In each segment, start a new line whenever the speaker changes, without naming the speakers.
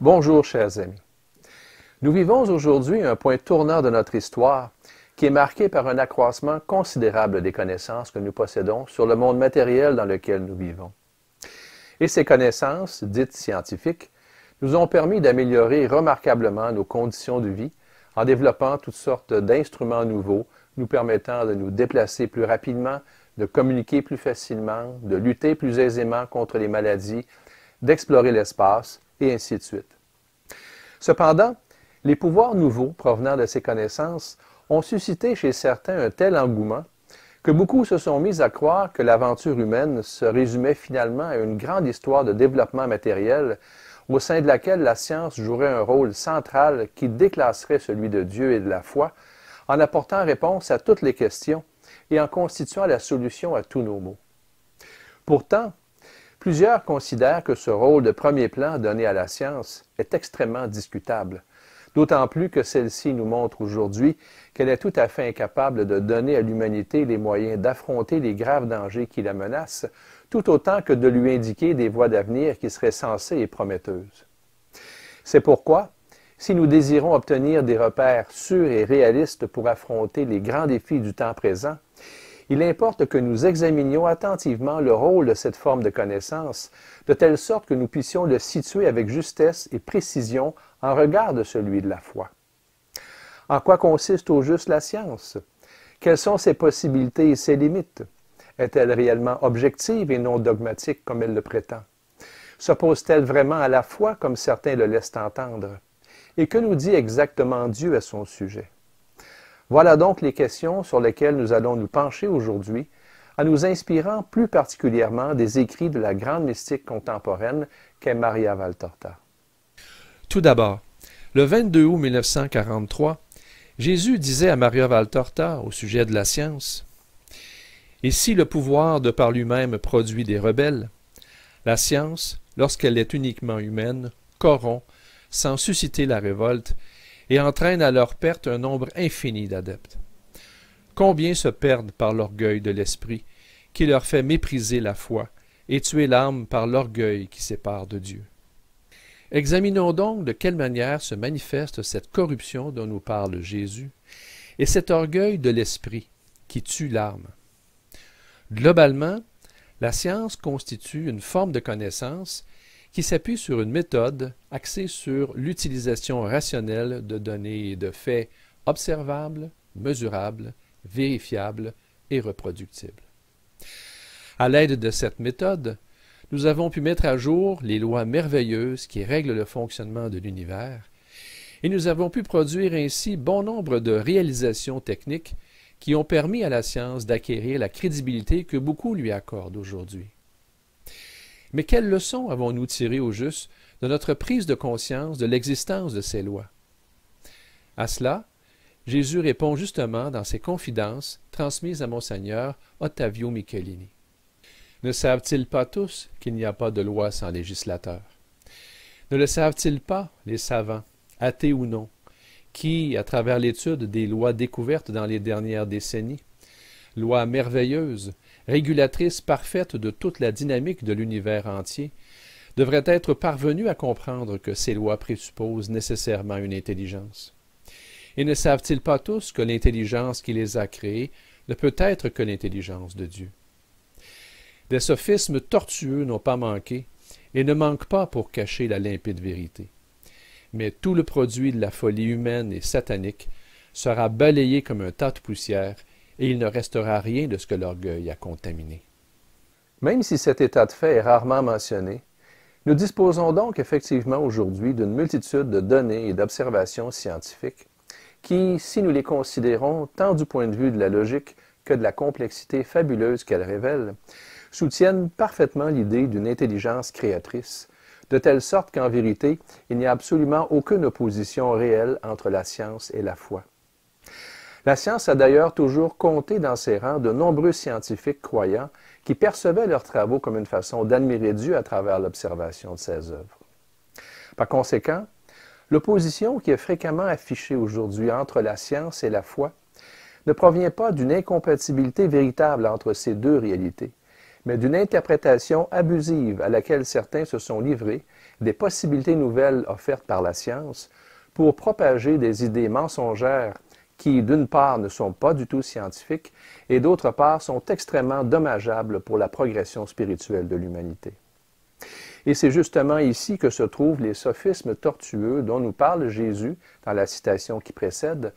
Bonjour chers amis. Nous vivons aujourd'hui un point tournant de notre histoire qui est marqué par un accroissement considérable des connaissances que nous possédons sur le monde matériel dans lequel nous vivons. Et ces connaissances, dites scientifiques, nous ont permis d'améliorer remarquablement nos conditions de vie en développant toutes sortes d'instruments nouveaux nous permettant de nous déplacer plus rapidement, de communiquer plus facilement, de lutter plus aisément contre les maladies, d'explorer l'espace, et ainsi de suite. Cependant, les pouvoirs nouveaux provenant de ces connaissances ont suscité chez certains un tel engouement que beaucoup se sont mis à croire que l'aventure humaine se résumait finalement à une grande histoire de développement matériel au sein de laquelle la science jouerait un rôle central qui déclasserait celui de Dieu et de la foi en apportant réponse à toutes les questions et en constituant la solution à tous nos maux. Pourtant, plusieurs considèrent que ce rôle de premier plan donné à la science est extrêmement discutable, d'autant plus que celle-ci nous montre aujourd'hui qu'elle est tout à fait incapable de donner à l'humanité les moyens d'affronter les graves dangers qui la menacent, tout autant que de lui indiquer des voies d'avenir qui seraient sensées et prometteuses. C'est pourquoi, si nous désirons obtenir des repères sûrs et réalistes pour affronter les grands défis du temps présent, il importe que nous examinions attentivement le rôle de cette forme de connaissance, de telle sorte que nous puissions le situer avec justesse et précision en regard de celui de la foi. En quoi consiste au juste la science? Quelles sont ses possibilités et ses limites? Est-elle réellement objective et non dogmatique comme elle le prétend? S'oppose-t-elle vraiment à la foi comme certains le laissent entendre? Et que nous dit exactement Dieu à son sujet? Voilà donc les questions sur lesquelles nous allons nous pencher aujourd'hui, en nous inspirant plus particulièrement des écrits de la grande mystique contemporaine qu'est Maria Valtorta.
Tout d'abord, le 22 août 1943, Jésus disait à Maria Valtorta au sujet de la science: « Et si le pouvoir de par lui-même produit des rebelles, la science, lorsqu'elle est uniquement humaine, corrompt, sans susciter la révolte, et entraîne à leur perte un nombre infini d'adeptes. Combien se perdent par l'orgueil de l'esprit, qui leur fait mépriser la foi, et tuer l'âme par l'orgueil qui sépare de Dieu. » Examinons donc de quelle manière se manifeste cette corruption dont nous parle Jésus, et cet orgueil de l'esprit qui tue l'âme. Globalement, la science constitue une forme de connaissance qui s'appuie sur une méthode axée sur l'utilisation rationnelle de données et de faits observables, mesurables, vérifiables et reproductibles. À l'aide de cette méthode, nous avons pu mettre à jour les lois merveilleuses qui règlent le fonctionnement de l'univers, et nous avons pu produire ainsi bon nombre de réalisations techniques qui ont permis à la science d'acquérir la crédibilité que beaucoup lui accordent aujourd'hui. Mais quelles leçons avons-nous tirées au juste de notre prise de conscience de l'existence de ces lois? À cela, Jésus répond justement dans ses confidences transmises à Monseigneur Ottavio Michelini. Ne savent-ils pas tous qu'il n'y a pas de loi sans législateur? Ne le savent-ils pas, les savants, athées ou non, qui, à travers l'étude des lois découvertes dans les dernières décennies, lois merveilleuses, régulatrices parfaites de toute la dynamique de l'univers entier, devraient être parvenus à comprendre que ces lois présupposent nécessairement une intelligence? Et ne savent-ils pas tous que l'intelligence qui les a créées ne peut être que l'intelligence de Dieu? Des sophismes tortueux n'ont pas manqué et ne manquent pas pour cacher la limpide vérité. Mais tout le produit de la folie humaine et satanique sera balayé comme un tas de poussière et il ne restera rien de ce que l'orgueil a contaminé.
Même si cet état de fait est rarement mentionné, nous disposons donc effectivement aujourd'hui d'une multitude de données et d'observations scientifiques qui, si nous les considérons tant du point de vue de la logique que de la complexité fabuleuse qu'elles révèlent, soutiennent parfaitement l'idée d'une intelligence créatrice, de telle sorte qu'en vérité, il n'y a absolument aucune opposition réelle entre la science et la foi. La science a d'ailleurs toujours compté dans ses rangs de nombreux scientifiques croyants qui percevaient leurs travaux comme une façon d'admirer Dieu à travers l'observation de ses œuvres. Par conséquent, l'opposition qui est fréquemment affichée aujourd'hui entre la science et la foi ne provient pas d'une incompatibilité véritable entre ces deux réalités, mais d'une interprétation abusive à laquelle certains se sont livrés, des possibilités nouvelles offertes par la science pour propager des idées mensongères qui, d'une part, ne sont pas du tout scientifiques et d'autre part, sont extrêmement dommageables pour la progression spirituelle de l'humanité. Et c'est justement ici que se trouvent les sophismes tortueux dont nous parle Jésus dans la citation qui précède,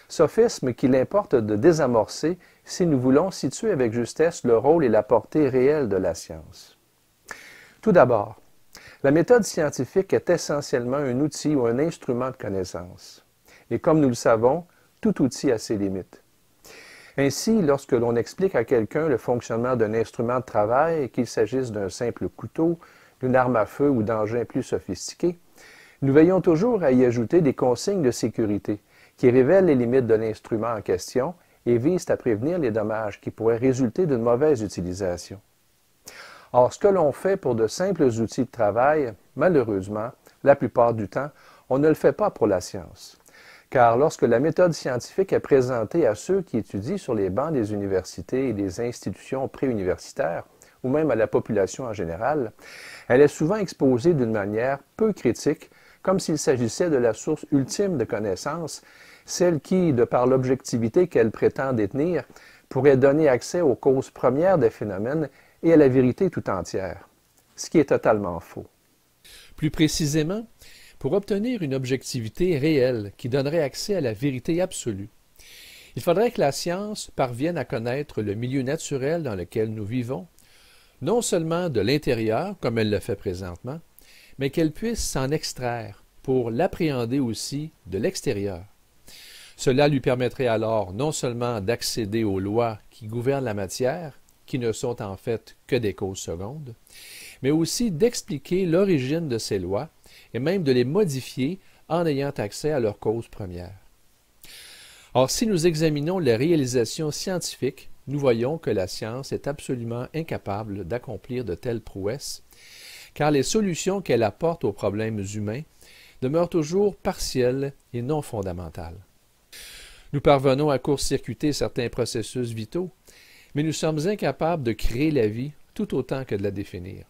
sophismes qu'il importe de désamorcer si nous voulons situer avec justesse le rôle et la portée réelle de la science. Tout d'abord, la méthode scientifique est essentiellement un outil ou un instrument de connaissance. Et comme nous le savons, tout outil a ses limites. Ainsi, lorsque l'on explique à quelqu'un le fonctionnement d'un instrument de travail, qu'il s'agisse d'un simple couteau, d'une arme à feu ou d'engins plus sophistiqués, nous veillons toujours à y ajouter des consignes de sécurité qui révèlent les limites de l'instrument en question et visent à prévenir les dommages qui pourraient résulter d'une mauvaise utilisation. Or, ce que l'on fait pour de simples outils de travail, malheureusement, la plupart du temps, on ne le fait pas pour la science. Car lorsque la méthode scientifique est présentée à ceux qui étudient sur les bancs des universités et des institutions préuniversitaires, ou même à la population en général, elle est souvent exposée d'une manière peu critique, comme s'il s'agissait de la source ultime de connaissances, celle qui, de par l'objectivité qu'elle prétend détenir, pourrait donner accès aux causes premières des phénomènes et à la vérité tout entière, ce qui est totalement faux.
Plus précisément, pour obtenir une objectivité réelle qui donnerait accès à la vérité absolue, il faudrait que la science parvienne à connaître le milieu naturel dans lequel nous vivons, non seulement de l'intérieur, comme elle le fait présentement, mais qu'elle puisse s'en extraire pour l'appréhender aussi de l'extérieur. Cela lui permettrait alors non seulement d'accéder aux lois qui gouvernent la matière, qui ne sont en fait que des causes secondes, mais aussi d'expliquer l'origine de ces lois et même de les modifier en ayant accès à leurs causes premières. Or, si nous examinons les réalisations scientifiques, nous voyons que la science est absolument incapable d'accomplir de telles prouesses, car les solutions qu'elle apporte aux problèmes humains demeurent toujours partielles et non fondamentales. Nous parvenons à court-circuiter certains processus vitaux, mais nous sommes incapables de créer la vie tout autant que de la définir.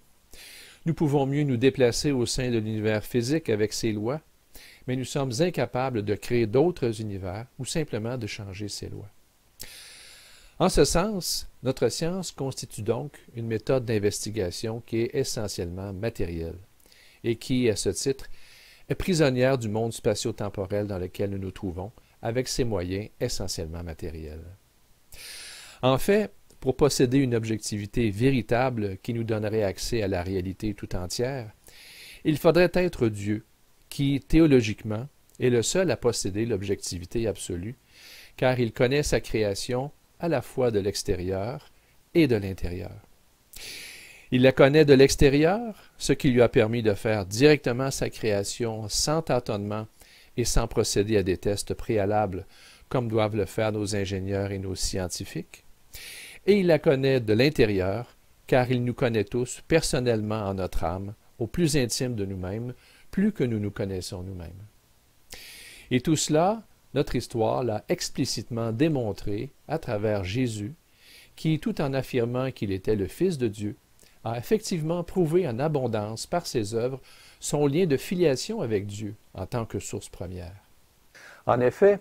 Nous pouvons mieux nous déplacer au sein de l'univers physique avec ses lois, mais nous sommes incapables de créer d'autres univers ou simplement de changer ces lois. En ce sens, notre science constitue donc une méthode d'investigation qui est essentiellement matérielle et qui, à ce titre, est prisonnière du monde spatio-temporel dans lequel nous nous trouvons, avec ses moyens essentiellement matériels. En fait, pour posséder une objectivité véritable qui nous donnerait accès à la réalité tout entière, il faudrait être Dieu, qui, théologiquement, est le seul à posséder l'objectivité absolue, car il connaît sa création à la fois de l'extérieur et de l'intérieur. Il la connaît de l'extérieur, ce qui lui a permis de faire directement sa création sans tâtonnement et sans procéder à des tests préalables, comme doivent le faire nos ingénieurs et nos scientifiques. Et il la connaît de l'intérieur, car il nous connaît tous personnellement en notre âme, au plus intime de nous-mêmes, plus que nous nous connaissons nous-mêmes. Et tout cela, notre histoire l'a explicitement démontré à travers Jésus, qui, tout en affirmant qu'il était le Fils de Dieu, a effectivement prouvé en abondance par ses œuvres son lien de filiation avec Dieu en tant que source première.
En effet,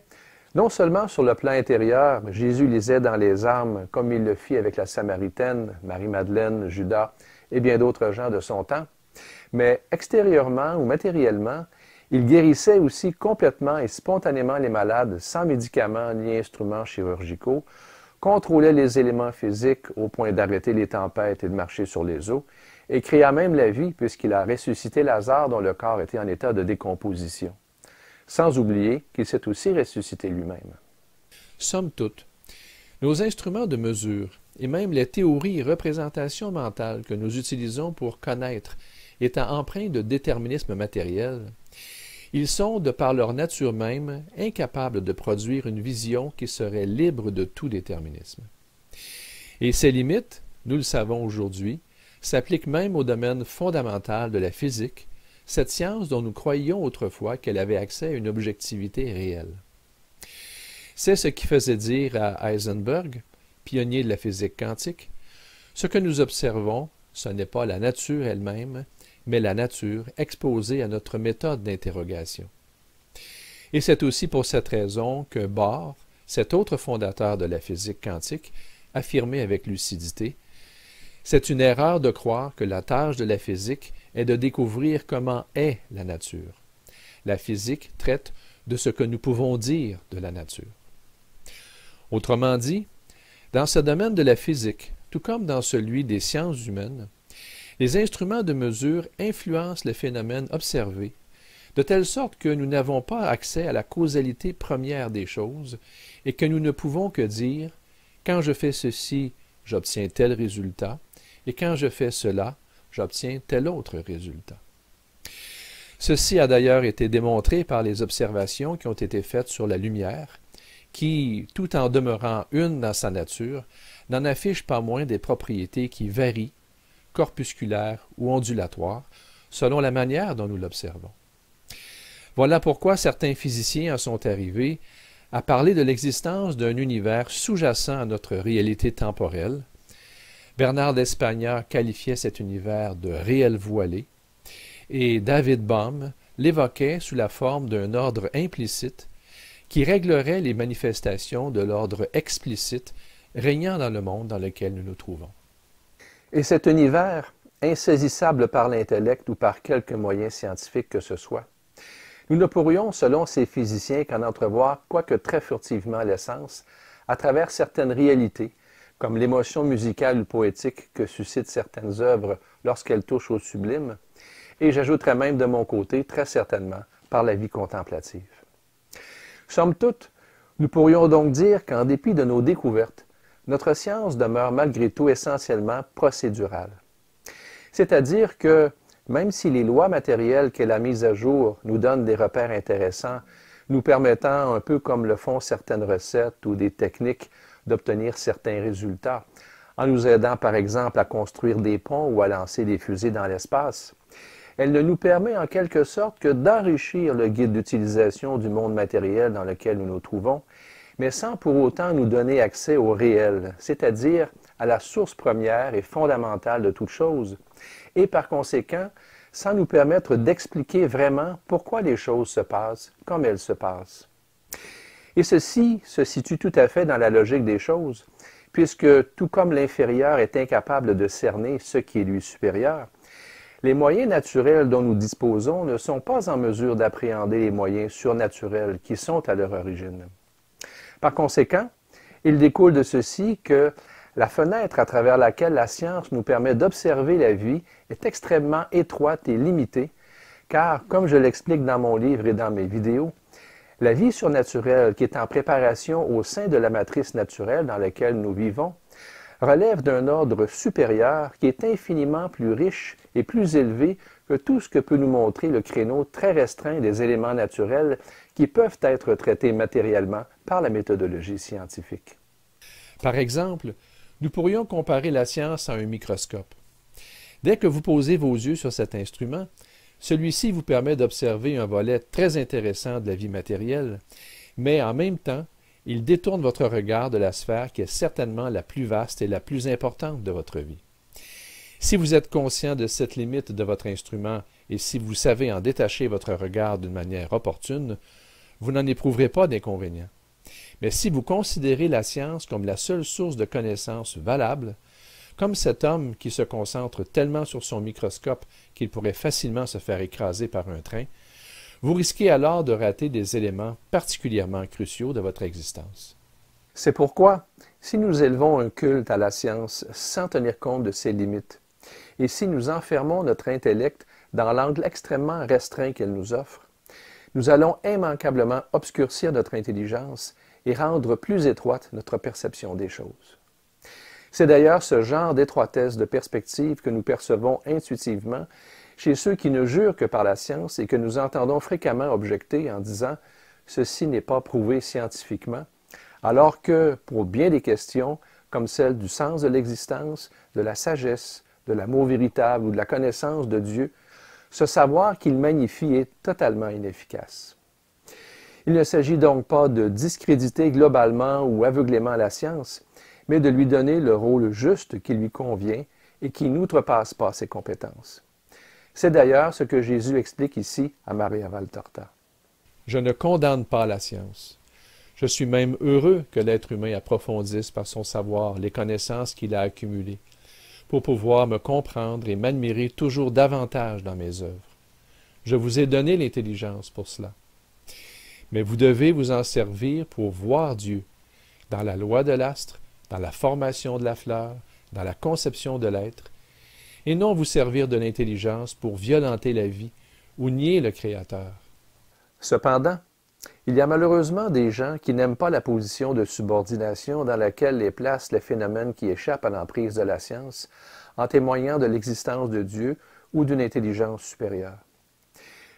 non seulement sur le plan intérieur, Jésus lisait dans les âmes, comme il le fit avec la Samaritaine, Marie-Madeleine, Judas et bien d'autres gens de son temps, mais extérieurement ou matériellement, il guérissait aussi complètement et spontanément les malades sans médicaments ni instruments chirurgicaux, contrôlait les éléments physiques au point d'arrêter les tempêtes et de marcher sur les eaux, et créa même la vie puisqu'il a ressuscité Lazare dont le corps était en état de décomposition. Sans oublier qu'il s'est aussi ressuscité lui-même.
Somme toute, nos instruments de mesure et même les théories et représentations mentales que nous utilisons pour connaître étant empreints de déterminisme matériel, ils sont, de par leur nature même, incapables de produire une vision qui serait libre de tout déterminisme. Et ces limites, nous le savons aujourd'hui, s'appliquent même au domaine fondamental de la physique, cette science dont nous croyions autrefois qu'elle avait accès à une objectivité réelle. C'est ce qui faisait dire à Heisenberg, pionnier de la physique quantique, ce que nous observons, ce n'est pas la nature elle-même, mais la nature exposée à notre méthode d'interrogation. Et c'est aussi pour cette raison que Bohr, cet autre fondateur de la physique quantique, affirmait avec lucidité: « C'est une erreur de croire que la tâche de la physique est de découvrir comment est la nature. La physique traite de ce que nous pouvons dire de la nature. » Autrement dit, dans ce domaine de la physique, tout comme dans celui des sciences humaines, les instruments de mesure influencent les phénomènes observés, de telle sorte que nous n'avons pas accès à la causalité première des choses et que nous ne pouvons que dire « quand je fais ceci, j'obtiens tel résultat, et quand je fais cela, j'obtiens tel autre résultat. » Ceci a d'ailleurs été démontré par les observations qui ont été faites sur la lumière, qui, tout en demeurant une dans sa nature, n'en affiche pas moins des propriétés qui varient, corpusculaires ou ondulatoires, selon la manière dont nous l'observons. Voilà pourquoi certains physiciens en sont arrivés à parler de l'existence d'un univers sous-jacent à notre réalité temporelle. Bernard d'Espagna qualifiait cet univers de réel voilé, et David Bohm l'évoquait sous la forme d'un ordre implicite qui réglerait les manifestations de l'ordre explicite régnant dans le monde dans lequel nous nous trouvons.
Et cet univers, insaisissable par l'intellect ou par quelque moyen scientifique que ce soit, nous ne pourrions, selon ces physiciens, qu'en entrevoir, quoique très furtivement, l'essence, à travers certaines réalités, comme l'émotion musicale ou poétique que suscitent certaines œuvres lorsqu'elles touchent au sublime, et j'ajouterais même de mon côté, très certainement, par la vie contemplative. Somme toute, nous pourrions donc dire qu'en dépit de nos découvertes, notre science demeure malgré tout essentiellement procédurale. C'est-à-dire que, même si les lois matérielles qu'elle a mises à jour nous donnent des repères intéressants, nous permettant, un peu comme le font certaines recettes ou des techniques, d'obtenir certains résultats, en nous aidant par exemple à construire des ponts ou à lancer des fusées dans l'espace, elle ne nous permet en quelque sorte que d'enrichir le guide d'utilisation du monde matériel dans lequel nous nous trouvons, mais sans pour autant nous donner accès au réel, c'est-à-dire à la source première et fondamentale de toute chose, et par conséquent, sans nous permettre d'expliquer vraiment pourquoi les choses se passent comme elles se passent. Et ceci se situe tout à fait dans la logique des choses, puisque tout comme l'inférieur est incapable de cerner ce qui est lui supérieur, les moyens naturels dont nous disposons ne sont pas en mesure d'appréhender les moyens surnaturels qui sont à leur origine. Par conséquent, il découle de ceci que la fenêtre à travers laquelle la science nous permet d'observer la vie est extrêmement étroite et limitée, car, comme je l'explique dans mon livre et dans mes vidéos, la vie surnaturelle qui est en préparation au sein de la matrice naturelle dans laquelle nous vivons relève d'un ordre supérieur qui est infiniment plus riche et plus élevé que tout ce que peut nous montrer le créneau très restreint des éléments naturels qui peuvent être traités matériellement par la méthodologie scientifique.
Par exemple, nous pourrions comparer la science à un microscope. Dès que vous posez vos yeux sur cet instrument, celui-ci vous permet d'observer un volet très intéressant de la vie matérielle, mais en même temps, il détourne votre regard de la sphère qui est certainement la plus vaste et la plus importante de votre vie. Si vous êtes conscient de cette limite de votre instrument et si vous savez en détacher votre regard d'une manière opportune, vous n'en éprouverez pas d'inconvénient. Mais si vous considérez la science comme la seule source de connaissances valable, comme cet homme qui se concentre tellement sur son microscope qu'il pourrait facilement se faire écraser par un train, vous risquez alors de rater des éléments particulièrement cruciaux de votre existence.
C'est pourquoi, si nous élevons un culte à la science sans tenir compte de ses limites, et si nous enfermons notre intellect dans l'angle extrêmement restreint qu'elle nous offre, nous allons immanquablement obscurcir notre intelligence et rendre plus étroite notre perception des choses. C'est d'ailleurs ce genre d'étroitesse de perspective que nous percevons intuitivement chez ceux qui ne jurent que par la science et que nous entendons fréquemment objecter en disant « ceci n'est pas prouvé scientifiquement », alors que, pour bien des questions, comme celle du sens de l'existence, de la sagesse, de l'amour véritable ou de la connaissance de Dieu, ce savoir qu'il magnifie est totalement inefficace. Il ne s'agit donc pas de discréditer globalement ou aveuglément la science, mais de lui donner le rôle juste qui lui convient et qui n'outrepasse pas ses compétences. C'est d'ailleurs ce que Jésus explique ici à Maria Valtorta.
Je ne condamne pas la science. Je suis même heureux que l'être humain approfondisse par son savoir les connaissances qu'il a accumulées, pour pouvoir me comprendre et m'admirer toujours davantage dans mes œuvres. Je vous ai donné l'intelligence pour cela. Mais vous devez vous en servir pour voir Dieu, dans la loi de l'astre, dans la formation de la fleur, dans la conception de l'être, et non vous servir de l'intelligence pour violenter la vie ou nier le Créateur.
Cependant, il y a malheureusement des gens qui n'aiment pas la position de subordination dans laquelle les place les phénomènes qui échappent à l'emprise de la science, en témoignant de l'existence de Dieu ou d'une intelligence supérieure.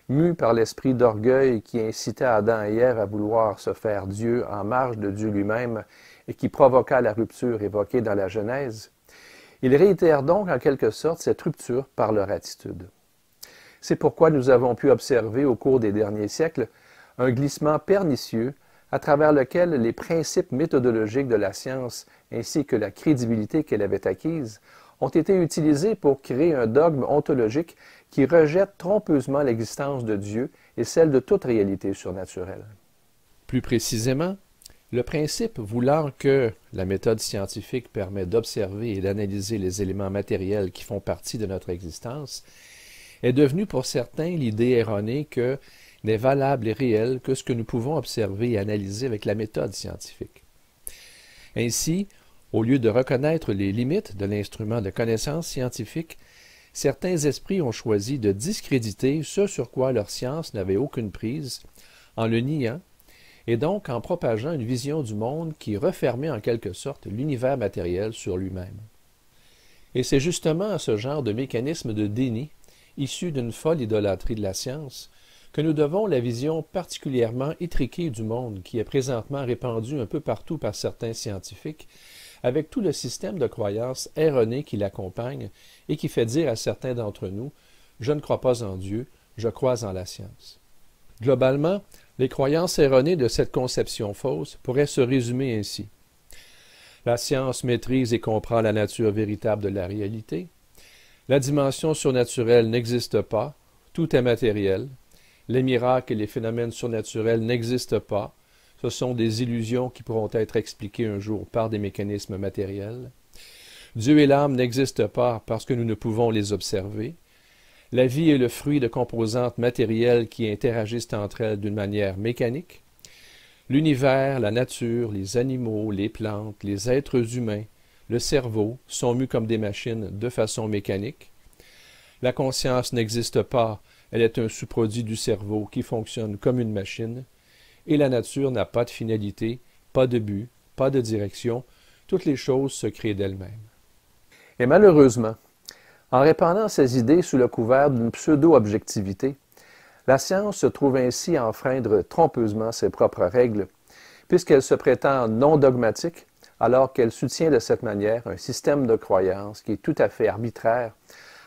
Mus par l'esprit d'orgueil qui incitait Adam et Ève à vouloir se faire Dieu en marge de Dieu lui-même et qui provoqua la rupture évoquée dans la Genèse, ils réitèrent donc en quelque sorte cette rupture par leur attitude. C'est pourquoi nous avons pu observer au cours des derniers siècles un glissement pernicieux à travers lequel les principes méthodologiques de la science ainsi que la crédibilité qu'elle avait acquise ont été utilisés pour créer un dogme ontologique qui rejette trompeusement l'existence de Dieu et celle de toute réalité surnaturelle.
Plus précisément, le principe voulant que la méthode scientifique permet d'observer et d'analyser les éléments matériels qui font partie de notre existence est devenu pour certains l'idée erronée que n'est valable et réel que ce que nous pouvons observer et analyser avec la méthode scientifique. Ainsi, au lieu de reconnaître les limites de l'instrument de connaissance scientifique, certains esprits ont choisi de discréditer ce sur quoi leur science n'avait aucune prise, en le niant, et donc en propageant une vision du monde qui refermait en quelque sorte l'univers matériel sur lui-même. Et c'est justement à ce genre de mécanisme de déni, issu d'une folle idolâtrie de la science, que nous devons la vision particulièrement étriquée du monde qui est présentement répandue un peu partout par certains scientifiques, avec tout le système de croyances erronées qui l'accompagne et qui fait dire à certains d'entre nous « Je ne crois pas en Dieu, je crois en la science ». Globalement, les croyances erronées de cette conception fausse pourraient se résumer ainsi. La science maîtrise et comprend la nature véritable de la réalité. La dimension surnaturelle n'existe pas, tout est matériel. Les miracles et les phénomènes surnaturels n'existent pas. Ce sont des illusions qui pourront être expliquées un jour par des mécanismes matériels. Dieu et l'âme n'existent pas parce que nous ne pouvons les observer. La vie est le fruit de composantes matérielles qui interagissent entre elles d'une manière mécanique. L'univers, la nature, les animaux, les plantes, les êtres humains, le cerveau sont mus comme des machines de façon mécanique. La conscience n'existe pas, elle est un sous-produit du cerveau qui fonctionne comme une machine. Et la nature n'a pas de finalité, pas de but, pas de direction. Toutes les choses se créent d'elles-mêmes.
Et malheureusement, en répandant ces idées sous le couvert d'une pseudo-objectivité, la science se trouve ainsi à enfreindre trompeusement ses propres règles, puisqu'elle se prétend non dogmatique, alors qu'elle soutient de cette manière un système de croyance qui est tout à fait arbitraire,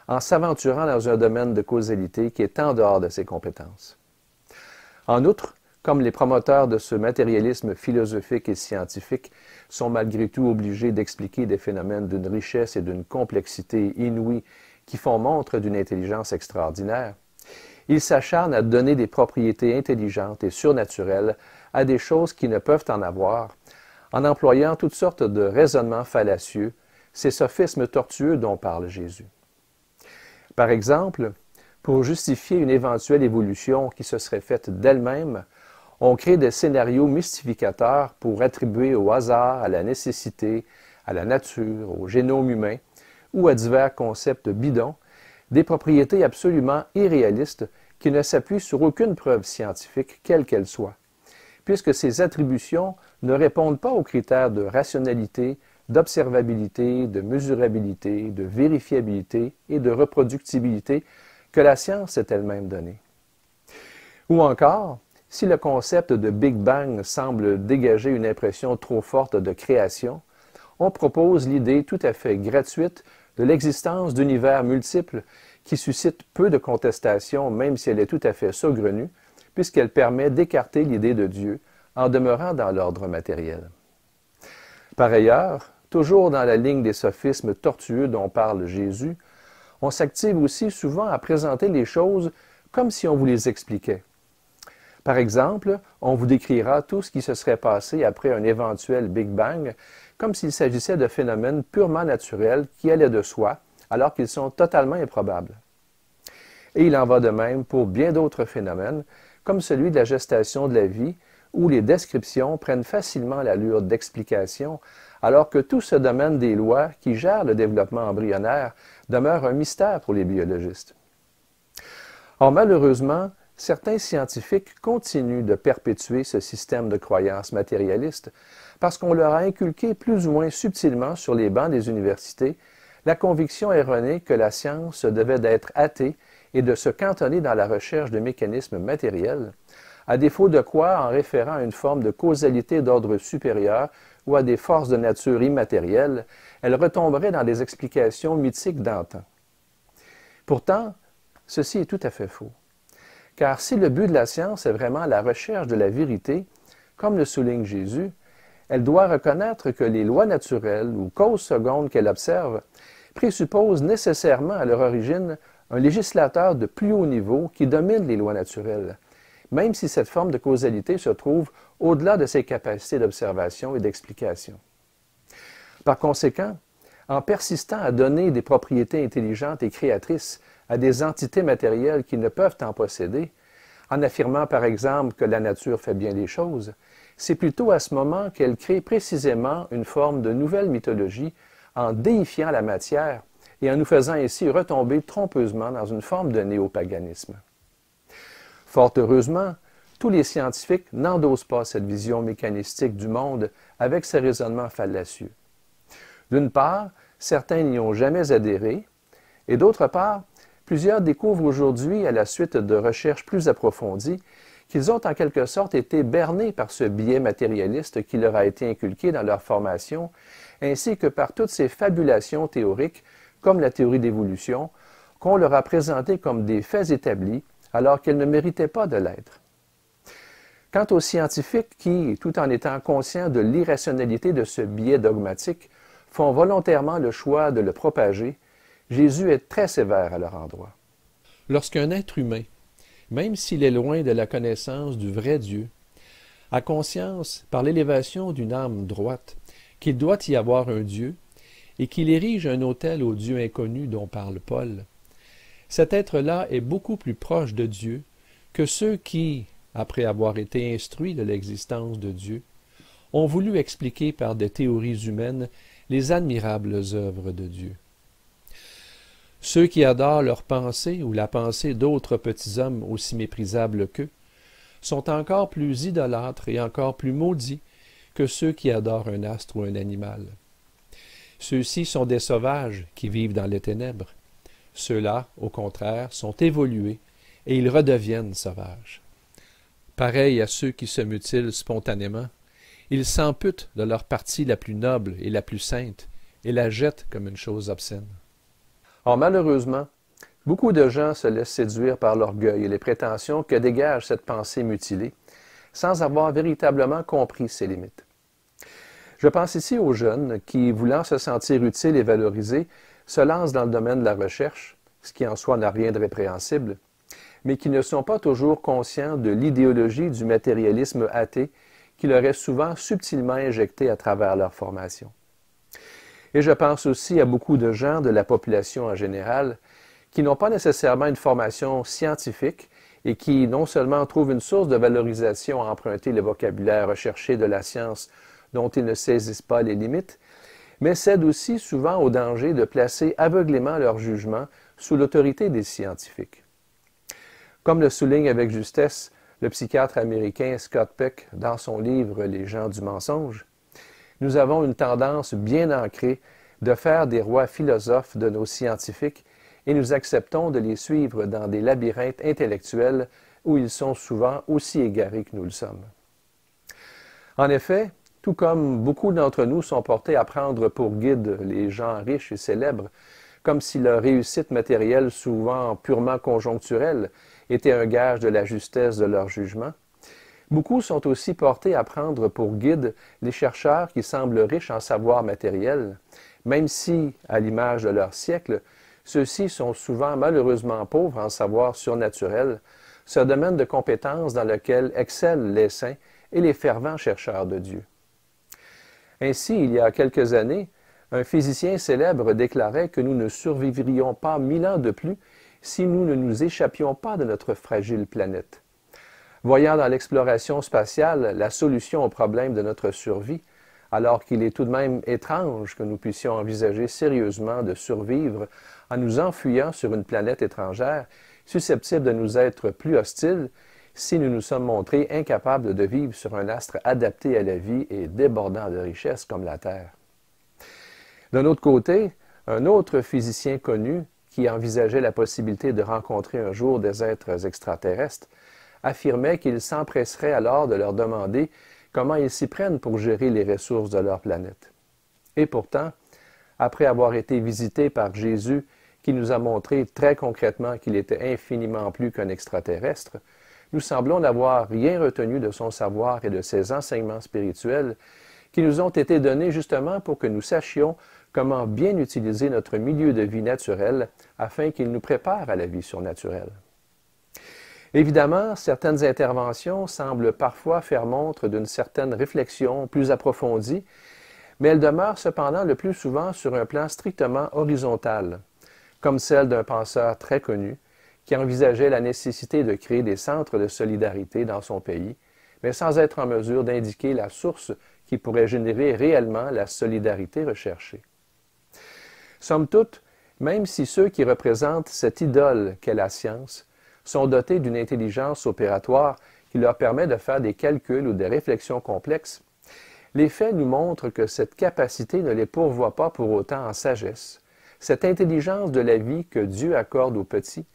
en s'aventurant dans un domaine de causalité qui est en dehors de ses compétences. En outre, comme les promoteurs de ce matérialisme philosophique et scientifique sont malgré tout obligés d'expliquer des phénomènes d'une richesse et d'une complexité inouïes qui font montre d'une intelligence extraordinaire, ils s'acharnent à donner des propriétés intelligentes et surnaturelles à des choses qui ne peuvent en avoir, en employant toutes sortes de raisonnements fallacieux, ces sophismes tortueux dont parle Jésus. Par exemple, pour justifier une éventuelle évolution qui se serait faite d'elle-même, on crée des scénarios mystificateurs pour attribuer au hasard, à la nécessité, à la nature, au génome humain ou à divers concepts bidons, des propriétés absolument irréalistes qui ne s'appuient sur aucune preuve scientifique, quelle qu'elle soit, puisque ces attributions ne répondent pas aux critères de rationalité, d'observabilité, de mesurabilité, de vérifiabilité et de reproductibilité que la science s'est elle-même donnée. Ou encore, si le concept de Big Bang semble dégager une impression trop forte de création, on propose l'idée tout à fait gratuite de l'existence d'univers multiples qui suscite peu de contestation, même si elle est tout à fait saugrenue, puisqu'elle permet d'écarter l'idée de Dieu en demeurant dans l'ordre matériel. Par ailleurs, toujours dans la ligne des sophismes tortueux dont parle Jésus, On s'active aussi souvent à présenter les choses comme si on vous les expliquait. Par exemple, on vous décrira tout ce qui se serait passé après un éventuel Big Bang, comme s'il s'agissait de phénomènes purement naturels qui allaient de soi, alors qu'ils sont totalement improbables. Et il en va de même pour bien d'autres phénomènes, comme celui de la gestation de la vie, où les descriptions prennent facilement l'allure d'explications, alors que tout ce domaine des lois qui gère le développement embryonnaire demeure un mystère pour les biologistes. Or, malheureusement, certains scientifiques continuent de perpétuer ce système de croyances matérialistes parce qu'on leur a inculqué plus ou moins subtilement sur les bancs des universités la conviction erronée que la science devait d'être athée et de se cantonner dans la recherche de mécanismes matériels, à défaut de quoi, en référant à une forme de causalité d'ordre supérieur ou à des forces de nature immatérielle, elle retomberait dans des explications mythiques d'antan. Pourtant, ceci est tout à fait faux. Car si le but de la science est vraiment la recherche de la vérité, comme le souligne Jésus, elle doit reconnaître que les lois naturelles ou causes secondes qu'elle observe présupposent nécessairement à leur origine un législateur de plus haut niveau qui domine les lois naturelles, même si cette forme de causalité se trouve au-delà de ses capacités d'observation et d'explication. Par conséquent, en persistant à donner des propriétés intelligentes et créatrices à des entités matérielles qui ne peuvent en posséder, en affirmant par exemple que la nature fait bien les choses, c'est plutôt à ce moment qu'elle crée précisément une forme de nouvelle mythologie en déifiant la matière et en nous faisant ainsi retomber trompeusement dans une forme de néopaganisme. Fort heureusement, tous les scientifiques n'endossent pas cette vision mécanistique du monde avec ses raisonnements fallacieux. D'une part, certains n'y ont jamais adhéré, et d'autre part, plusieurs découvrent aujourd'hui, à la suite de recherches plus approfondies, qu'ils ont en quelque sorte été bernés par ce biais matérialiste qui leur a été inculqué dans leur formation, ainsi que par toutes ces fabulations théoriques, comme la théorie d'évolution, qu'on leur a présentées comme des faits établis, alors qu'elles ne méritaient pas de l'être. Quant aux scientifiques qui, tout en étant conscients de l'irrationalité de ce biais dogmatique, font volontairement le choix de le propager, Jésus est très sévère à leur endroit.
Lorsqu'un être humain, même s'il est loin de la connaissance du vrai Dieu, a conscience, par l'élévation d'une âme droite, qu'il doit y avoir un Dieu, et qu'il érige un autel au Dieu inconnu dont parle Paul, cet être-là est beaucoup plus proche de Dieu que ceux qui, après avoir été instruits de l'existence de Dieu, ont voulu expliquer par des théories humaines les admirables œuvres de Dieu. Ceux qui adorent leur pensée ou la pensée d'autres petits hommes aussi méprisables qu'eux sont encore plus idolâtres et encore plus maudits que ceux qui adorent un astre ou un animal. Ceux-ci sont des sauvages qui vivent dans les ténèbres. Ceux-là, au contraire, sont évolués et ils redeviennent sauvages. Pareils à ceux qui se mutilent spontanément, ils s'amputent de leur partie la plus noble et la plus sainte et la jettent comme une chose obscène.
Or, malheureusement, beaucoup de gens se laissent séduire par l'orgueil et les prétentions que dégage cette pensée mutilée, sans avoir véritablement compris ses limites. Je pense ici aux jeunes qui, voulant se sentir utiles et valorisés, se lancent dans le domaine de la recherche, ce qui en soi n'a rien de répréhensible, mais qui ne sont pas toujours conscients de l'idéologie du matérialisme athée qui leur est souvent subtilement injectée à travers leur formation. Et je pense aussi à beaucoup de gens de la population en général qui n'ont pas nécessairement une formation scientifique et qui non seulement trouvent une source de valorisation à emprunter le vocabulaire recherché de la science dont ils ne saisissent pas les limites, mais cèdent aussi souvent au danger de placer aveuglément leur jugement sous l'autorité des scientifiques. Comme le souligne avec justesse le psychiatre américain Scott Peck dans son livre « Les gens du mensonge », nous avons une tendance bien ancrée de faire des rois philosophes de nos scientifiques et nous acceptons de les suivre dans des labyrinthes intellectuels où ils sont souvent aussi égarés que nous le sommes. En effet, tout comme beaucoup d'entre nous sont portés à prendre pour guide les gens riches et célèbres, comme si leur réussite matérielle, souvent purement conjoncturelle, était un gage de la justesse de leur jugement, beaucoup sont aussi portés à prendre pour guide les chercheurs qui semblent riches en savoir matériel, même si, à l'image de leur siècle, Ceux-ci sont souvent malheureusement pauvres en savoir surnaturel, ce domaine de compétence dans lequel excellent les saints et les fervents chercheurs de Dieu. Ainsi, il y a quelques années, un physicien célèbre déclarait que nous ne survivrions pas 1000 ans de plus si nous ne nous échappions pas de notre fragile planète. Voyant dans l'exploration spatiale la solution au problème de notre survie, alors qu'il est tout de même étrange que nous puissions envisager sérieusement de survivre en nous enfuyant sur une planète étrangère, susceptible de nous être plus hostile, si nous nous sommes montrés incapables de vivre sur un astre adapté à la vie et débordant de richesses comme la Terre. D'un autre côté, un autre physicien connu, qui envisageait la possibilité de rencontrer un jour des êtres extraterrestres, affirmait qu'il s'empresserait alors de leur demander comment ils s'y prennent pour gérer les ressources de leur planète. Et pourtant, après avoir été visités par Jésus, qui nous a montré très concrètement qu'il était infiniment plus qu'un extraterrestre, nous semblons n'avoir rien retenu de son savoir et de ses enseignements spirituels qui nous ont été donnés justement pour que nous sachions comment bien utiliser notre milieu de vie naturel afin qu'il nous prépare à la vie surnaturelle. Évidemment, certaines interventions semblent parfois faire montre d'une certaine réflexion plus approfondie, mais elles demeurent cependant le plus souvent sur un plan strictement horizontal, comme celle d'un penseur très connu qui envisageait la nécessité de créer des centres de solidarité dans son pays, mais sans être en mesure d'indiquer la source qui pourrait générer réellement la solidarité recherchée. Somme toute, même si ceux qui représentent cette idole qu'est la science sont dotés d'une intelligence opératoire qui leur permet de faire des calculs ou des réflexions complexes, les faits nous montrent que cette capacité ne les pourvoit pas pour autant en sagesse, cette intelligence de la vie que Dieu accorde aux petits,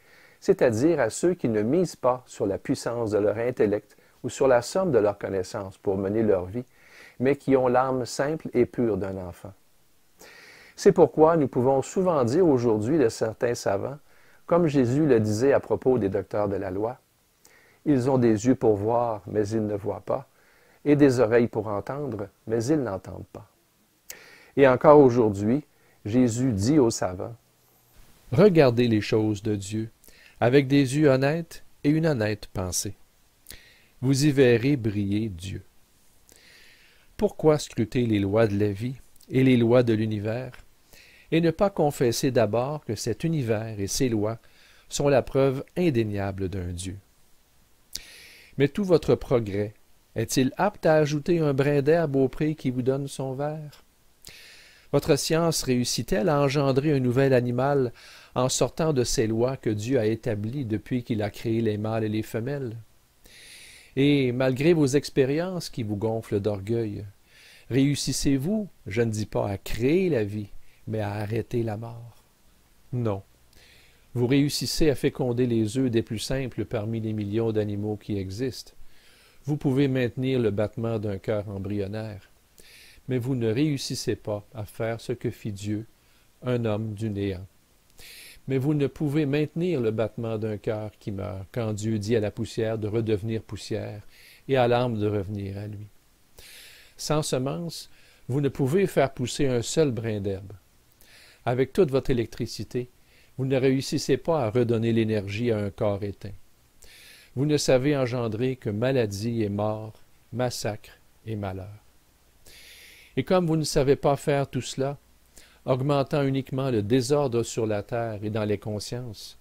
c'est-à-dire à ceux qui ne misent pas sur la puissance de leur intellect ou sur la somme de leurs connaissances pour mener leur vie, mais qui ont l'âme simple et pure d'un enfant. C'est pourquoi nous pouvons souvent dire aujourd'hui de certains savants, comme Jésus le disait à propos des docteurs de la loi, « Ils ont des yeux pour voir, mais ils ne voient pas, et des oreilles pour entendre, mais ils n'entendent pas. » Et encore aujourd'hui, Jésus dit aux savants, «
Regardez les choses de Dieu, avec des yeux honnêtes et une honnête pensée. Vous y verrez briller Dieu. » Pourquoi scruter les lois de la vie et les lois de l'univers, et ne pas confesser d'abord que cet univers et ses lois sont la preuve indéniable d'un Dieu? Mais tout votre progrès est-il apte à ajouter un brin d'herbe au pré qui vous donne son verre? Votre science réussit-elle à engendrer un nouvel animal en sortant de ces lois que Dieu a établies depuis qu'il a créé les mâles et les femelles? Et malgré vos expériences qui vous gonflent d'orgueil, réussissez-vous, je ne dis pas à créer la vie, mais à arrêter la mort? Non. Vous réussissez à féconder les œufs des plus simples parmi les millions d'animaux qui existent. Vous pouvez maintenir le battement d'un cœur embryonnaire, mais vous ne réussissez pas à faire ce que fit Dieu, un homme du néant. Mais vous ne pouvez maintenir le battement d'un cœur qui meurt, quand Dieu dit à la poussière de redevenir poussière et à l'âme de revenir à lui. Sans semence, vous ne pouvez faire pousser un seul brin d'herbe. Avec toute votre électricité, vous ne réussissez pas à redonner l'énergie à un corps éteint. Vous ne savez engendrer que maladie et mort, massacre et malheur. Et comme vous ne savez pas faire tout cela, augmentant uniquement le désordre sur la terre et dans les consciences,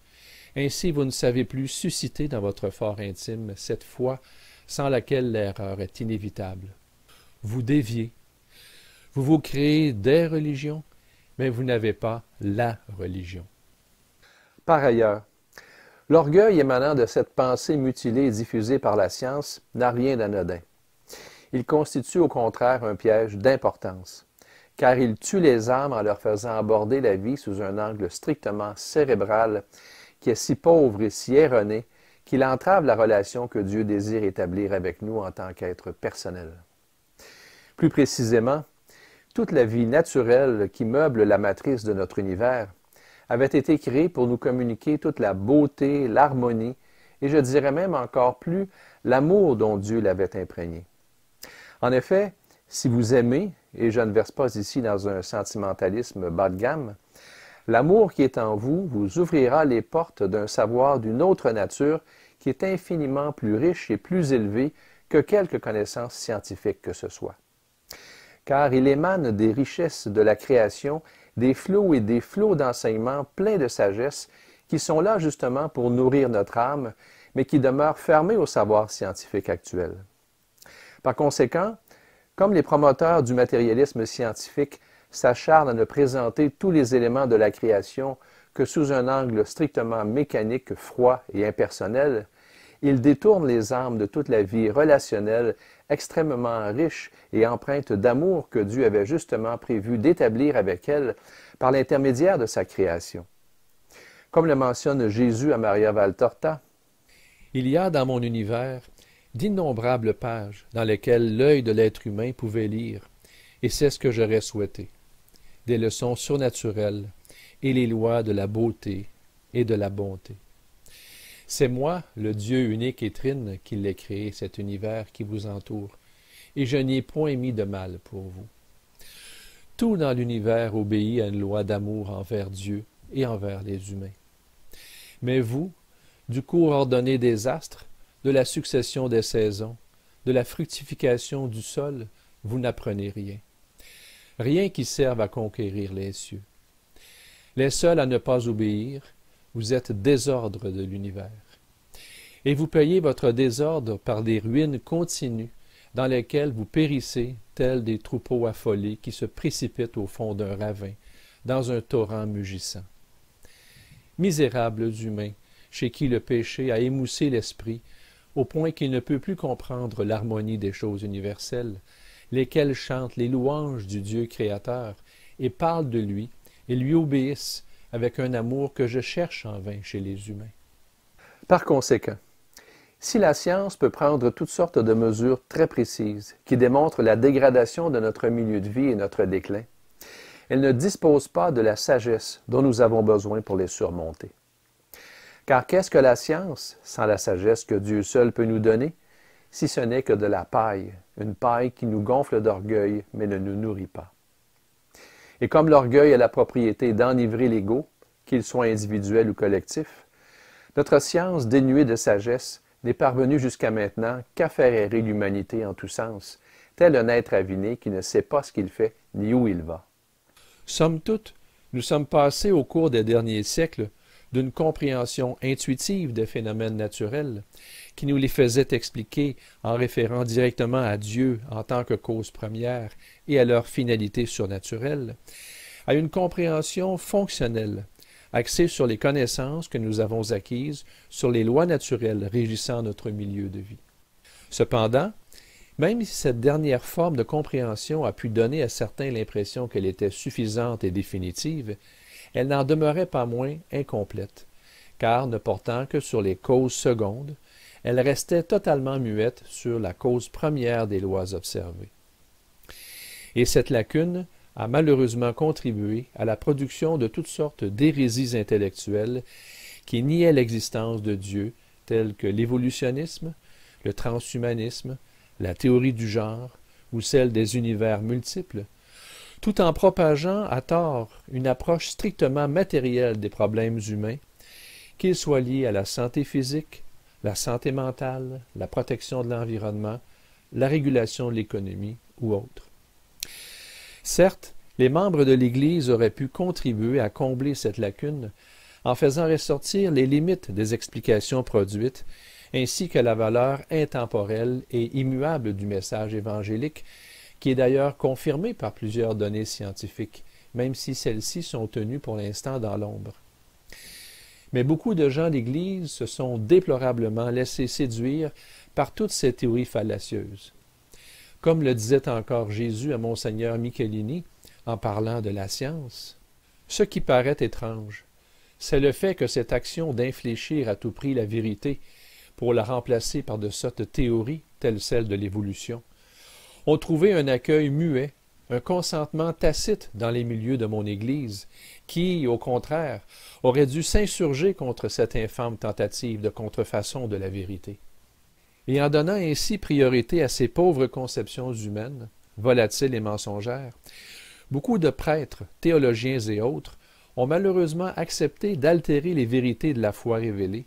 ainsi vous ne savez plus susciter dans votre fort intime cette foi sans laquelle l'erreur est inévitable. Vous déviez. Vous vous créez des religions, mais vous n'avez pas la religion.
Par ailleurs, l'orgueil émanant de cette pensée mutilée et diffusée par la science n'a rien d'anodin. Il constitue au contraire un piège d'importance, car il tue les âmes en leur faisant aborder la vie sous un angle strictement cérébral qui est si pauvre et si erroné qu'il entrave la relation que Dieu désire établir avec nous en tant qu'être personnel. Plus précisément, toute la vie naturelle qui meuble la matrice de notre univers avait été créée pour nous communiquer toute la beauté, l'harmonie, et je dirais même encore plus, l'amour dont Dieu l'avait imprégné. En effet, si vous aimez, et je ne verse pas ici dans un sentimentalisme bas de gamme, L'amour qui est en vous vous ouvrira les portes d'un savoir d'une autre nature qui est infiniment plus riche et plus élevé que quelque connaissance scientifique que ce soit. Car il émane des richesses de la création, des flots et des flots d'enseignements pleins de sagesse qui sont là justement pour nourrir notre âme, mais qui demeurent fermés au savoir scientifique actuel. Par conséquent, comme les promoteurs du matérialisme scientifique s'acharnent à ne présenter tous les éléments de la création que sous un angle strictement mécanique, froid et impersonnel, ils détournent les âmes de toute la vie relationnelle extrêmement riche et empreinte d'amour que Dieu avait justement prévu d'établir avec elles par l'intermédiaire de sa création. Comme le mentionne Jésus à Maria Valtorta,
« Il y a dans mon univers d'innombrables pages dans lesquelles l'œil de l'être humain pouvait lire, et c'est ce que j'aurais souhaité, des leçons surnaturelles et les lois de la beauté et de la bonté. C'est moi, le Dieu unique et trine, qui l'ai créé, cet univers qui vous entoure, et je n'y ai point mis de mal pour vous. Tout dans l'univers obéit à une loi d'amour envers Dieu et envers les humains. Mais vous, du cours ordonné des astres, de la succession des saisons, de la fructification du sol, vous n'apprenez rien. Rien qui serve à conquérir les cieux. Les seuls à ne pas obéir, vous êtes désordre de l'univers. Et vous payez votre désordre par des ruines continues dans lesquelles vous périssez tels des troupeaux affolés qui se précipitent au fond d'un ravin, dans un torrent mugissant. Misérables humains, chez qui le péché a émoussé l'esprit, au point qu'il ne peut plus comprendre l'harmonie des choses universelles, lesquelles chantent les louanges du Dieu créateur et parlent de lui et lui obéissent avec un amour que je cherche en vain chez les humains.
Par conséquent, si la science peut prendre toutes sortes de mesures très précises qui démontrent la dégradation de notre milieu de vie et notre déclin, elle ne dispose pas de la sagesse dont nous avons besoin pour les surmonter. Car qu'est-ce que la science, sans la sagesse que Dieu seul peut nous donner, si ce n'est que de la paille, une paille qui nous gonfle d'orgueil, mais ne nous nourrit pas. Et comme l'orgueil a la propriété d'enivrer l'ego, qu'il soit individuel ou collectif, notre science dénuée de sagesse n'est parvenue jusqu'à maintenant qu'à faire errer l'humanité en tous sens, tel un être aviné qui ne sait pas ce qu'il fait ni où il va.
Somme toute, nous sommes passés au cours des derniers siècles d'une compréhension intuitive des phénomènes naturels, qui nous les faisait expliquer en référant directement à Dieu en tant que cause première et à leur finalité surnaturelle, à une compréhension fonctionnelle, axée sur les connaissances que nous avons acquises sur les lois naturelles régissant notre milieu de vie. Cependant, même si cette dernière forme de compréhension a pu donner à certains l'impression qu'elle était suffisante et définitive, elle n'en demeurait pas moins incomplète, car ne portant que sur les causes secondes, elle restait totalement muette sur la cause première des lois observées. Et cette lacune a malheureusement contribué à la production de toutes sortes d'hérésies intellectuelles qui niaient l'existence de Dieu, telles que l'évolutionnisme, le transhumanisme, la théorie du genre ou celle des univers multiples, tout en propageant à tort une approche strictement matérielle des problèmes humains, qu'ils soient liés à la santé physique, la santé mentale, la protection de l'environnement, la régulation de l'économie ou autres. Certes, les membres de l'Église auraient pu contribuer à combler cette lacune en faisant ressortir les limites des explications produites, ainsi que la valeur intemporelle et immuable du message évangélique, qui est d'ailleurs confirmé par plusieurs données scientifiques, même si celles-ci sont tenues pour l'instant dans l'ombre. Mais beaucoup de gens d'Église se sont déplorablement laissés séduire par toutes ces théories fallacieuses. Comme le disait encore Jésus à Monseigneur Michelini en parlant de la science, « Ce qui paraît étrange, c'est le fait que cette action d'infléchir à tout prix la vérité pour la remplacer par de sottes théories, telles celles de l'évolution, ont trouvé un accueil muet, un consentement tacite dans les milieux de mon Église, qui, au contraire, aurait dû s'insurger contre cette infâme tentative de contrefaçon de la vérité. Et en donnant ainsi priorité à ces pauvres conceptions humaines, volatiles et mensongères, beaucoup de prêtres, théologiens et autres, ont malheureusement accepté d'altérer les vérités de la foi révélée,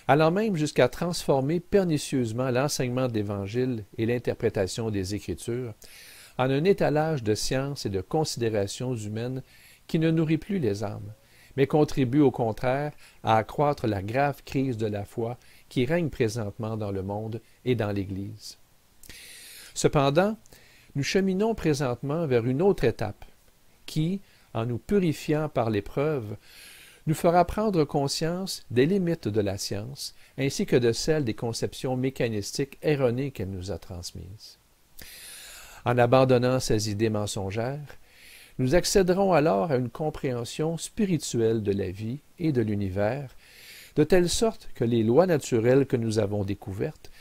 allant même jusqu'à transformer pernicieusement l'enseignement de l'Évangile et l'interprétation des Écritures en un étalage de sciences et de considérations humaines qui ne nourrit plus les âmes, mais contribue au contraire à accroître la grave crise de la foi qui règne présentement dans le monde et dans l'Église. Cependant, nous cheminons présentement vers une autre étape qui, en nous purifiant par l'épreuve, nous fera prendre conscience des limites de la science, ainsi que de celles des conceptions mécanistiques erronées qu'elle nous a transmises. En abandonnant ces idées mensongères, nous accéderons alors à une compréhension spirituelle de la vie et de l'univers, de telle sorte que les lois naturelles que nous avons découvertes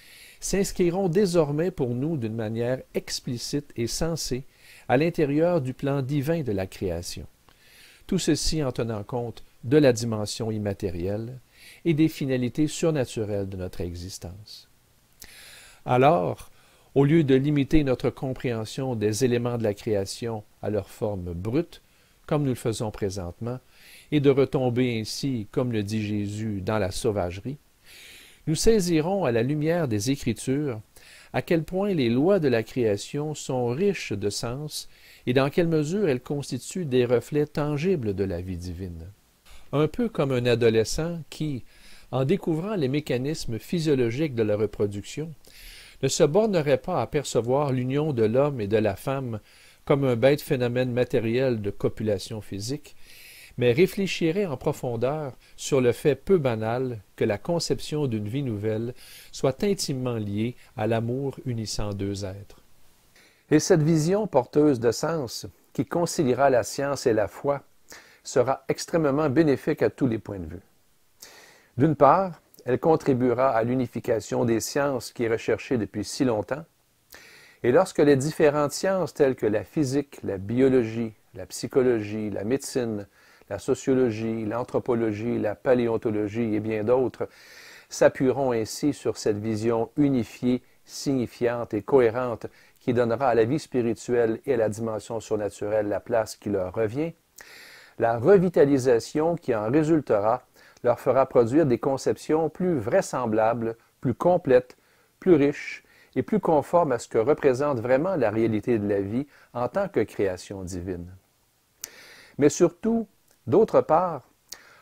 s'inscriront désormais pour nous d'une manière explicite et sensée à l'intérieur du plan divin de la création. Tout ceci en tenant compte de la dimension immatérielle et des finalités surnaturelles de notre existence. Alors, au lieu de limiter notre compréhension des éléments de la création à leur forme brute, comme nous le faisons présentement, et de retomber ainsi, comme le dit Jésus, dans la sauvagerie, nous saisirons à la lumière des Écritures à quel point les lois de la création sont riches de sens et dans quelle mesure elles constituent des reflets tangibles de la vie divine. Un peu comme un adolescent qui, en découvrant les mécanismes physiologiques de la reproduction, ne se bornerait pas à percevoir l'union de l'homme et de la femme comme un bête phénomène matériel de copulation physique, mais réfléchirait en profondeur sur le fait peu banal que la conception d'une vie nouvelle soit intimement liée à l'amour unissant deux êtres.
Et cette vision porteuse de sens, qui conciliera la science et la foi, sera extrêmement bénéfique à tous les points de vue. D'une part, elle contribuera à l'unification des sciences qui est recherchée depuis si longtemps, et lorsque les différentes sciences telles que la physique, la biologie, la psychologie, la médecine, la sociologie, l'anthropologie, la paléontologie et bien d'autres s'appuieront ainsi sur cette vision unifiée, signifiante et cohérente qui donnera à la vie spirituelle et à la dimension surnaturelle la place qui leur revient, la revitalisation qui en résultera leur fera produire des conceptions plus vraisemblables, plus complètes, plus riches et plus conformes à ce que représente vraiment la réalité de la vie en tant que création divine. Mais surtout, d'autre part,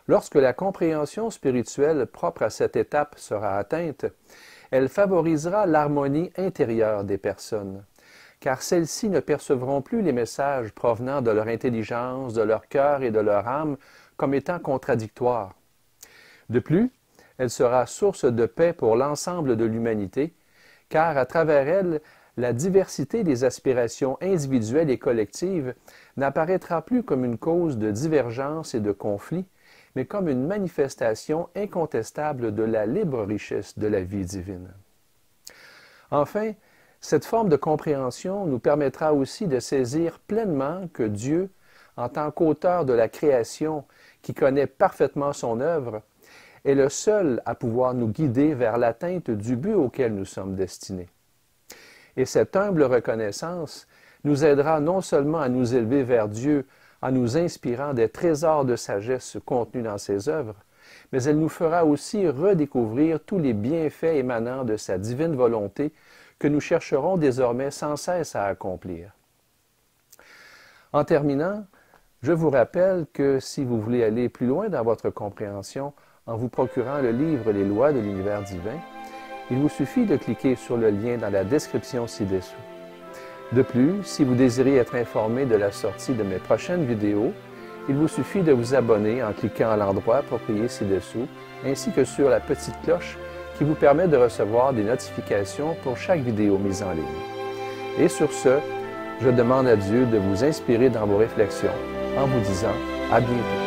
lorsque la compréhension spirituelle propre à cette étape sera atteinte, elle favorisera l'harmonie intérieure des personnes, car celles-ci ne percevront plus les messages provenant de leur intelligence, de leur cœur et de leur âme comme étant contradictoires. De plus, elle sera source de paix pour l'ensemble de l'humanité, car à travers elle, la diversité des aspirations individuelles et collectives n'apparaîtra plus comme une cause de divergence et de conflit, mais comme une manifestation incontestable de la libre richesse de la vie divine. Enfin, cette forme de compréhension nous permettra aussi de saisir pleinement que Dieu, en tant qu'auteur de la création qui connaît parfaitement son œuvre, est le seul à pouvoir nous guider vers l'atteinte du but auquel nous sommes destinés. Et cette humble reconnaissance nous aidera non seulement à nous élever vers Dieu en nous inspirant des trésors de sagesse contenus dans ses œuvres, mais elle nous fera aussi redécouvrir tous les bienfaits émanant de sa divine volonté que nous chercherons désormais sans cesse à accomplir. En terminant, je vous rappelle que si vous voulez aller plus loin dans votre compréhension en vous procurant le livre « Les lois de l'univers divin », il vous suffit de cliquer sur le lien dans la description ci-dessous. De plus, si vous désirez être informé de la sortie de mes prochaines vidéos, il vous suffit de vous abonner en cliquant à l'endroit approprié ci-dessous, ainsi que sur la petite cloche qui vous permet de recevoir des notifications pour chaque vidéo mise en ligne. Et sur ce, je demande à Dieu de vous inspirer dans vos réflexions en vous disant à bientôt.